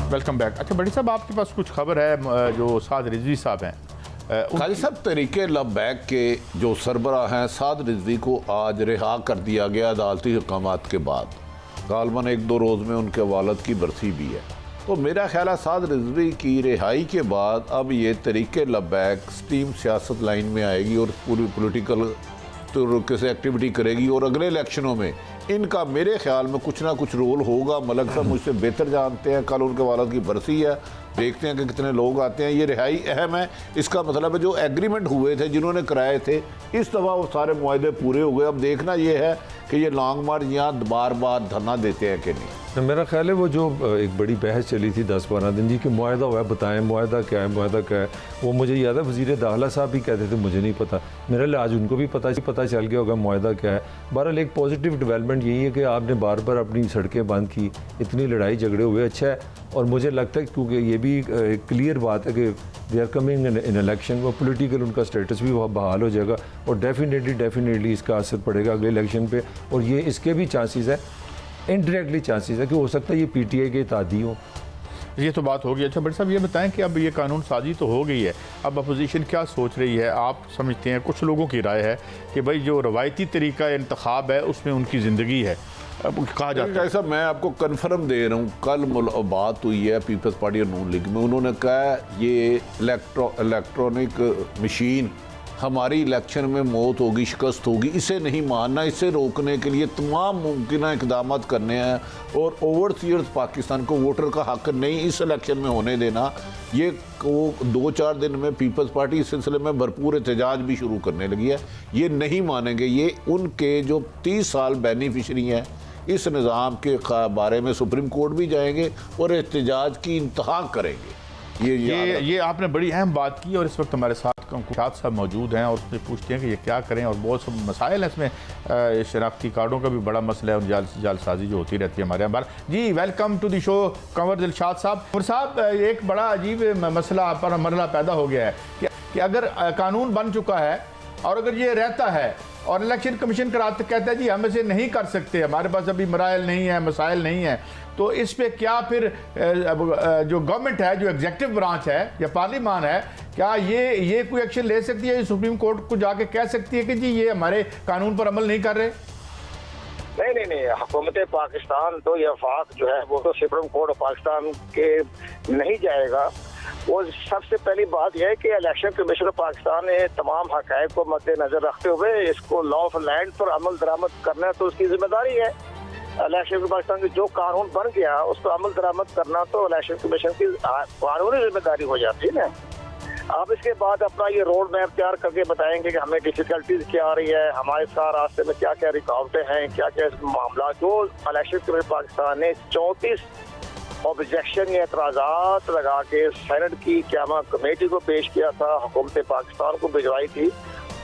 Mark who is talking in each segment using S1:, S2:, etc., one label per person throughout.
S1: Welcome back. अच्छा बड़ी साहब, आपके पास कुछ खबर है जो साद रिजवी साहब हैं,
S2: काजी साहब तरीके लबैक के जो सरबरा हैं साद रिजवी को आज रिहा कर दिया गया अदालती हुकामात के बाद। गालबन 1-2 रोज़ में उनके वालद की बरसी भी है, तो मेरा ख्याल है साद रिजवी की रिहाई के बाद अब ये तरीके लबैक स्टीम सियासत लाइन में आएगी और पूरी पोलिटिकल तरीके से एक्टिविटी करेगी और अगले इलेक्शनों में इनका मेरे ख्याल में कुछ ना कुछ रोल होगा। मलक साहब मुझसे बेहतर जानते हैं, कल उनके वालद की बरसी है, देखते हैं कि कितने लोग आते हैं। ये रिहाई अहम है, इसका मतलब है जो एग्रीमेंट हुए थे जिन्होंने कराए थे इस दफ़ा वो सारे मुआहदे पूरे हो गए। अब देखना ये है कि ये लॉन्ग मार्च यहाँ बार बार धरना देते हैं कि नहीं।
S3: तो मेरा ख्याल है वो जो एक बड़ी बहस चली थी 10-12 दिन जी कि मुआहदा हुआ है, बताएं मुआहदा क्या है, मुआहदा क्या है। वो मुझे याद है वज़ीर दाखिला साहब भी कहते थे मुझे नहीं पता, मेरे लिए आज उनको भी पता चल गया होगा मुआहदा क्या है। बहरहाल एक पॉजिटिव डेवलपमेंट यही है कि आपने बार बार अपनी सड़कें बंद की, इतनी लड़ाई झगड़े हुए, अच्छा है। और मुझे लगता है क्योंकि ये भी क्लियर बात है कि they are coming in election, वो पोलिटिकल उनका स्टेटस भी बहाल हो जाएगा और डेफिनेटली इसका असर पड़ेगा अगले इलेक्शन पे। और ये इसके भी चांसेस है, इनडायरेक्टली चांसेस है कि हो सकता है ये पीटीआई के इत्तेहादी हो।
S1: ये तो बात होगी। अच्छा बड़ी साहब ये बताएं कि अब ये कानून साजी तो हो गई है, अब अपोजिशन क्या सोच रही है? आप समझते हैं, कुछ लोगों की राय है कि भाई जो रवायती तरीका इंतखाब है उसमें उनकी ज़िंदगी है, अब कहा जाता है।
S2: साहब मैं आपको कन्फर्म दे रहा हूँ, कल बात हुई है पीपल्स पार्टी और नून लीग में, उन्होंने कहा ये इलेक्ट्रॉनिक मशीन हमारी इलेक्शन में मौत होगी, शिकस्त होगी, इसे नहीं मानना। इसे रोकने के लिए तमाम मुमकिन इकदाम करने हैं और ओवरसीयर्स पाकिस्तान को वोटर का हक नहीं इस इलेक्शन में होने देना। ये वो 2-4 दिन में पीपल्स पार्टी इस सिलसिले में भरपूर एहतजाज भी शुरू करने लगी है। ये नहीं मानेंगे, ये उनके जो 30 साल बेनिफिशरी हैं इस निज़ाम के बारे में सुप्रीम कोर्ट भी जाएंगे और एहतजाज की इंतहा करेंगे।
S1: ये आपने बड़ी अहम बात की और इस वक्त हमारे साथ कुशात साहब मौजूद हैं और उससे पूछते हैं कि ये क्या करें। और बहुत से मसाइल हैं इसमें, शनाख्ती कार्डों का भी बड़ा मसला है और जालसाजी जो होती रहती है हमारे यहाँ बार। जी welcome to the show Kanwar Dilshad Sahab. और साहब एक बड़ा अजीब मसला पर मरला पैदा हो गया है कि अगर कानून बन चुका है और अगर ये रहता है और इलेक्शन कमीशन कराते कहता है जी हम इसे नहीं कर सकते, हमारे पास अभी मराइल नहीं है, मसाइल नहीं है, तो इस पे क्या फिर जो गवर्नमेंट है, जो एग्जीक्यूटिव ब्रांच है या पार्लियामान है, क्या ये कोई एक्शन ले सकती है? सुप्रीम कोर्ट को जाके कह सकती है कि जी ये हमारे कानून पर अमल नहीं कर रहे?
S4: नहीं, हुकूमत पाकिस्तान तो यह वफाक जो है वो तो सुप्रीम कोर्ट पाकिस्तान के नहीं जाएगा। वो सबसे पहली बात यह है कि इलेक्शन कमीशन ऑफ पाकिस्तान ने तमाम हक़ाइक़ को मद्देनजर रखते हुए इसको लॉ ऑफ लैंड पर अमल दरामद करना तो उसकी जिम्मेदारी है। इलेक्शन पाकिस्तान की जो कानून बन गया उस पर अमल दरामद करना तो इलेक्शन कमीशन की कानूनी जिम्मेदारी हो जाती है ना। आप इसके बाद अपना ये रोड मैप तैयार करके बताएंगे कि हमें डिफिकल्टीज क्या आ रही है, हमारे साथ रास्ते में क्या क्या रुकावटें हैं, क्या क्या मामला। जो इलेक्शन कमीशन पाकिस्तान ने 34 ऑब्जेक्शन या एतराज़ात लगा के सेनेट की क़यामा कमेटी को पेश किया था, हुकूमत पाकिस्तान को भिजवाई थी,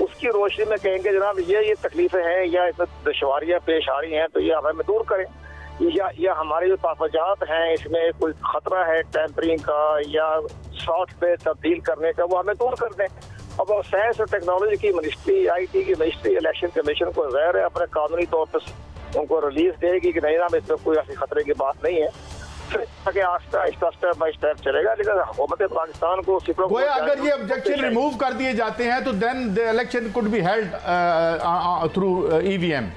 S4: उसकी रोशनी में कहेंगे जनाब ये तकलीफें हैं या इसमें दुश्वारियाँ पेश आ रही हैं तो ये हमें दूर करें, या हमारे जो तहफ़्फ़ुज़ात हैं इसमें कोई ख़तरा है टैंपरिंग का या सॉफ्टवेयर तब्दील करने का, वो हमें दूर कर दें। अब साइंस और टेक्नोलॉजी की मिनिस्ट्री, IT की मिनिस्ट्री इलेक्शन कमीशन को ज़ाहिर है अपने कानूनी तौर पर उनको रिलीज देगी कि नहीं ना इसमें कोई ऐसी खतरे की बात नहीं है, फिर आहिस्ता स्टेप बाय स्टेप चलेगा। लेकिन हुकूमत पाकिस्तान को
S1: अगर ये ऑब्जेक्शन रिमूव कर दिए जाते हैं तो then the election could be held through EVM।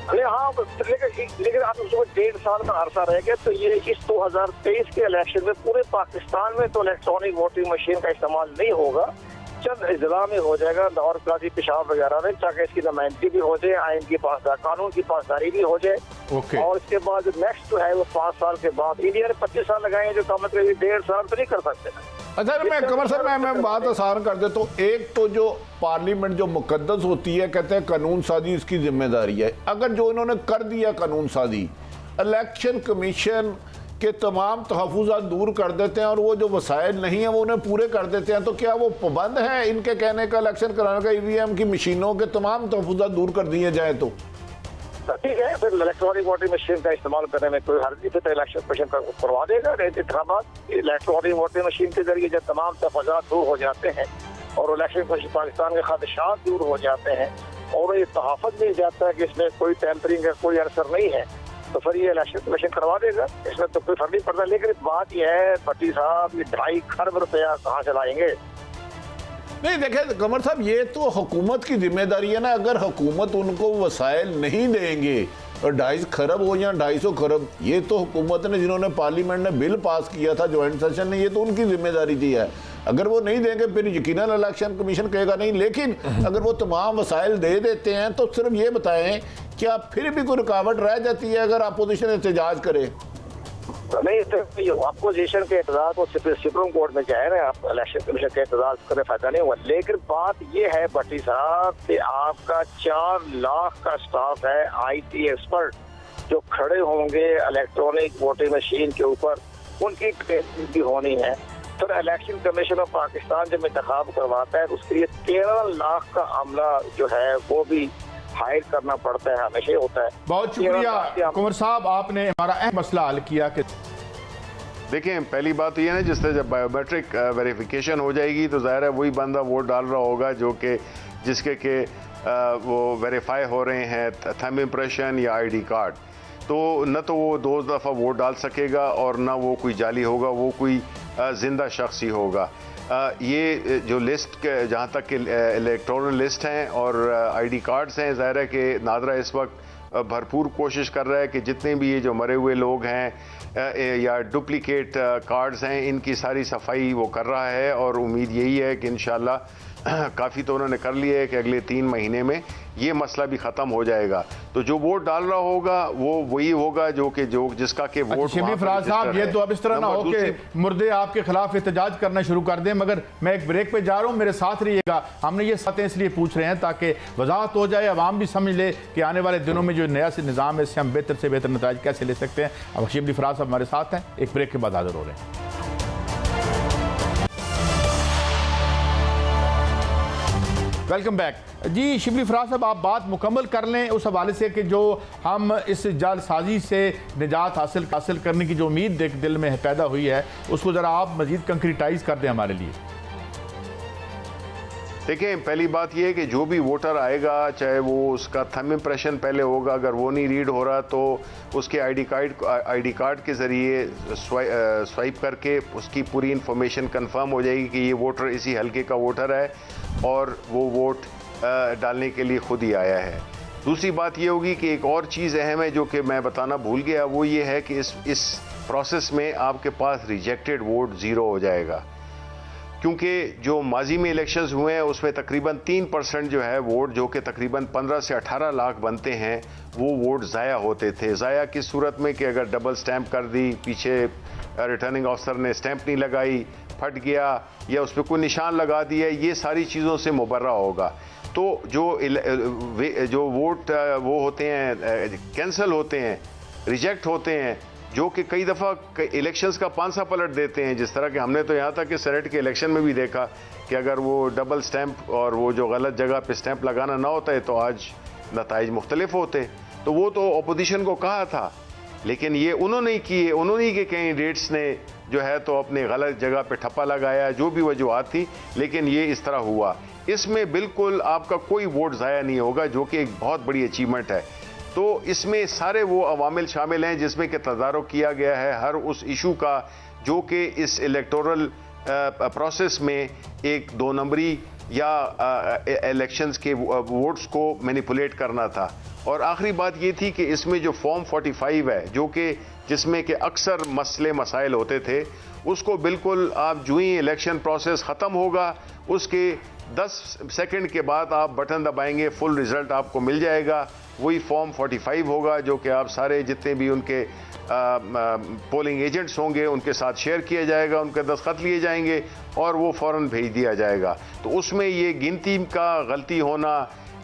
S4: हाँ, लेकिन आप उसको 1.5 साल का अरसा रह गया तो ये इस 2023 के इलेक्शन में पूरे पाकिस्तान में तो इलेक्ट्रॉनिक वोटिंग मशीन का इस्तेमाल नहीं होगा, चंद अजला में हो जाएगा, लाहौर कराची पेशावर वगैरह में, ताकि इसकी नुमाइंदगी भी हो जाए, आइन की पासदारी, कानून की पासदारी भी हो जाए। और इसके बाद नेक्स्ट जो है वो 5 साल के बाद, इंडिया ने 25 साल लगाएंगे जो काम 1.5 साल तो नहीं कर सकते।
S2: अच्छा मैं कमर साहब मैं बात आसान कर देता हूँ। एक तो जो पार्लियामेंट जो मुकद्दस होती है, कहते हैं कानून साजी इसकी जिम्मेदारी है, अगर जो इन्होंने कर दिया कानून साजी, इलेक्शन कमीशन के तमाम तहफ़्फ़ुज़ात दूर कर देते हैं और वो जो वसाइल नहीं है वो उन्हें पूरे कर देते हैं, तो क्या वो पाबंद है इनके कहने का इलेक्शन कराने का EVM की मशीनों के तमाम तहफ़्फ़ुज़ात दूर कर दिए जाए तो
S4: ठीक है, फिर इलेक्ट्रॉनिक वोटिंग मशीन का इस्तेमाल करने में कोई हर्ज नहीं, फिर इलेक्शन कमीशन करवा देगा। इंतखाबात इलेक्ट्रॉनिक वोटिंग मशीन के जरिए जब तमाम तहफ़्फ़ुज़ात दूर हो जाते हैं और इलेक्शन कमीशन पाकिस्तान के ख़दशात दूर हो जाते हैं और ये तहफ़्फ़ुज़ मिल जाता है कि इसमें कोई टैंपरिंग का कोई असर नहीं है, तो फिर ये इलेक्शन कमीशन करवा देगा, इसमें तो कोई फर्क नहीं पड़ता। लेकिन बात यह है भट्टी साहब, ये 2.5 खरब रुपया कहाँ से लाएंगे?
S2: नहीं देखें कमर साहब, ये तो हुकूमत की जिम्मेदारी है ना। अगर हुकूमत उनको वसाइल नहीं देंगे और 2.5 खरब हो या 250 खरब, ये तो हुकूमत ने, जिन्होंने पार्लियामेंट ने बिल पास किया था ज्वाइंट सेशन ने, ये तो उनकी जिम्मेदारी दी है। अगर वो नहीं देंगे फिर यकीनन इलेक्शन कमीशन कहेगा नहीं। लेकिन अगर वो तमाम वसाइल दे देते हैं तो सिर्फ ये बताएं क्या फिर भी कोई रुकावट रह जाती है अगर अपोजिशन एहतजाज करे?
S4: नहीं तो अपोजिशन के एतजाज को सुप्रीम कोर्ट में जाए ना, आप इलेक्शन कमीशन के एतजाज करने फायदा नहीं हुआ। लेकिन बात ये है भट्टी साहब कि आपका 4 लाख का स्टाफ है, IT एक्सपर्ट जो खड़े होंगे इलेक्ट्रॉनिक वोटिंग मशीन के ऊपर, उनकी ट्रेनिंग भी होनी है। फिर इलेक्शन कमीशन ऑफ पाकिस्तान जब इंतखाब करवाता है उसके लिए 13 लाख का अमला जो है वो भी हायर करना पड़ता है, हमेशा होता है।
S1: बहुत शुक्रिया कुंवर साहब, आपने हमारा अहम मसला हल किया। कि
S5: देखें, पहली बात तो ये है जिस तरह जब बायोमेट्रिक वेरिफिकेशन हो जाएगी तो ज़ाहिर है वही बंदा वोट डाल रहा होगा जो कि जिसके के वो वेरीफाई हो रहे हैं थंब इम्प्रेशन या ID कार्ड। तो न तो वो 2 दफ़ा वोट डाल सकेगा और ना वो कोई जाली होगा, वो कोई जिंदा शख्स ही होगा। ये जो लिस्ट के जहाँ तक कि इलेक्टोरल लिस्ट हैं और ID कार्ड्स हैं, ज़ाहिर है कि नादरा इस वक्त भरपूर कोशिश कर रहा है कि जितने भी ये जो मरे हुए लोग हैं या डुप्लीकेट कार्ड्स हैं, इनकी सारी सफाई वो कर रहा है। और उम्मीद यही है कि इंशाल्लाह काफ़ी तो उन्होंने कर लिया है कि अगले 3 महीने में ये मसला भी ख़त्म हो जाएगा। तो जो वोट डाल रहा होगा वो वही होगा जो जिसका के वोट।
S1: शिबली फराज साहब, ये तो अब इस तरह ना हो कि मुर्दे आपके खिलाफ एहतजाज करना शुरू कर दें। मगर मैं एक ब्रेक पे जा रहा हूँ, मेरे साथ रहिएगा। हमने ये बातें इसलिए पूछ रहे हैं ताकि वजाहत हो जाए, अवाम भी समझ ले कि आने वाले दिनों में जो नया से निज़ाम है इससे हम बेहतर से बेहतर नताज कैसे ले सकते हैं। अब शिबली फराज साहब हमारे साथ हैं, एक ब्रेक के बाद हाजिर हो रहे हैं। वेलकम बैक जी। शिबली फराज साहब, आप बात मुकम्मल कर लें उस हवाले से कि जो हम इस जालसाजी से निजात हासिल करने की जो उम्मीद दिल में पैदा हुई है उसको ज़रा आप मज़ीद कंक्रीटाइज कर दें हमारे लिए।
S5: देखें, पहली बात यह है कि जो भी वोटर आएगा, चाहे वो उसका थंब इम्प्रेशन पहले होगा, अगर वो नहीं रीड हो रहा तो उसके ID कार्ड के ज़रिए स्वाइप करके उसकी पूरी इंफॉर्मेशन कंफर्म हो जाएगी कि ये वोटर इसी हल्के का वोटर है और वो वोट डालने के लिए खुद ही आया है। दूसरी बात ये होगी कि एक और चीज़ अहम है जो कि मैं बताना भूल गया, वो ये है कि इस प्रोसेस में आपके पास रिजेक्टेड वोट 0 हो जाएगा। क्योंकि जो माजी में इलेक्शंस हुए हैं उसमें तकरीबन 3% जो है वोट, जो कि तकरीबन 15 से 18 लाख बनते हैं, वो वोट ज़ाया होते थे। ज़ाया किस सूरत में कि अगर डबल स्टैंप कर दी, पीछे रिटर्निंग ऑफिसर ने स्टैंप नहीं लगाई, फट गया या उस पर कोई निशान लगा दिया, ये सारी चीज़ों से मुबर्रा होगा। तो जो वोट वो होते हैं कैंसिल होते हैं, रिजेक्ट होते हैं, जो कि कई दफ़ा इलेक्शंस का पांसा पलट देते हैं। जिस तरह के हमने तो यहाँ तक कि सेनेट के इलेक्शन में भी देखा कि अगर वो डबल स्टैंप और वो जो गलत जगह पे स्टैंप लगाना ना होता है तो आज नताइज मुख्तलिफ होते। तो वो तो अपोजिशन को कहा था, लेकिन ये उन्होंने किए, उन्होंने के कैंडिडेट्स ने जो है तो अपने गलत जगह पे ठप्पा लगाया, जो भी वजूहत थी, लेकिन ये इस तरह हुआ। इसमें बिल्कुल आपका कोई वोट ज़ाया नहीं होगा, जो कि एक बहुत बड़ी अचीवमेंट है। तो इसमें सारे वो अवामिल शामिल हैं जिसमें कि तदारुक किया गया है हर उस इशू का जो कि इस इलेक्टोरल प्रोसेस में एक 2 नंबरी या इलेक्शंस के वोट्स को मैनिपुलेट करना था। और आखिरी बात ये थी कि इसमें जो फॉर्म 45 है, जो कि जिसमें कि अक्सर मसले मसाइल होते थे, उसको बिल्कुल आप जो ही इलेक्शन प्रोसेस ख़त्म होगा उसके 10 सेकंड के बाद आप बटन दबाएंगे, फुल रिज़ल्ट आपको मिल जाएगा। वही फॉर्म 45 होगा जो कि आप सारे जितने भी उनके पोलिंग एजेंट्स होंगे उनके साथ शेयर किया जाएगा, उनके दस्तखत लिए जाएंगे और वो फ़ौरन भेज दिया जाएगा। तो उसमें ये गिनती का गलती होना,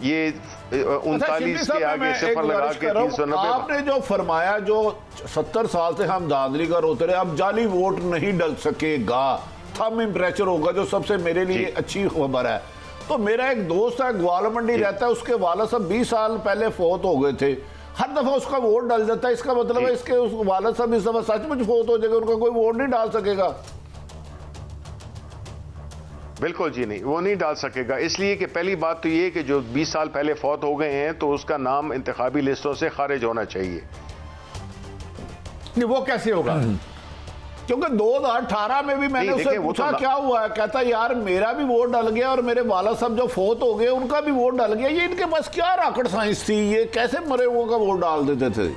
S5: ये 39 के आगे सिफर लगा के 390।
S2: आपने जो फरमाया, जो 70 साल से हम धांधली कर होते रहे, अब जाली वोट नहीं डल सकेगा, थंब इम्प्रेशन होगा, जो सबसे मेरे लिए अच्छी खबर है। तो मेरा एक दोस्त है, ग्वाल मंडी रहता है, उसके वालिद साहब 20 साल पहले फौत हो गए थे। हर दफा उसका वोट डल जाता है, इसका मतलब है इसके उस वालिद साहब इस दफा सचमुच फौत हो जाएगा, उनका कोई वोट नहीं डाल सकेगा।
S5: बिल्कुल जी नहीं, वो नहीं डाल सकेगा। इसलिए कि पहली बात तो ये कि जो 20 साल पहले फौत हो गए हैं तो उसका नाम इंतखाबी लिस्टों से खारिज होना चाहिए।
S1: नहीं वो कैसे होगा?
S2: क्योंकि 2018 में भी मैंने
S5: नहीं,
S2: उससे
S5: देखिए, वो
S2: पूछा
S5: तो
S2: क्या हुआ है, कहता यार मेरा भी वोट डल गया और मेरे वाला साहब जो फोत हो गए उनका भी वोट डल गया। ये इनके पास क्या रॉकेट साइंस थी, ये कैसे मरे हुओं का वोट डाल देते थे?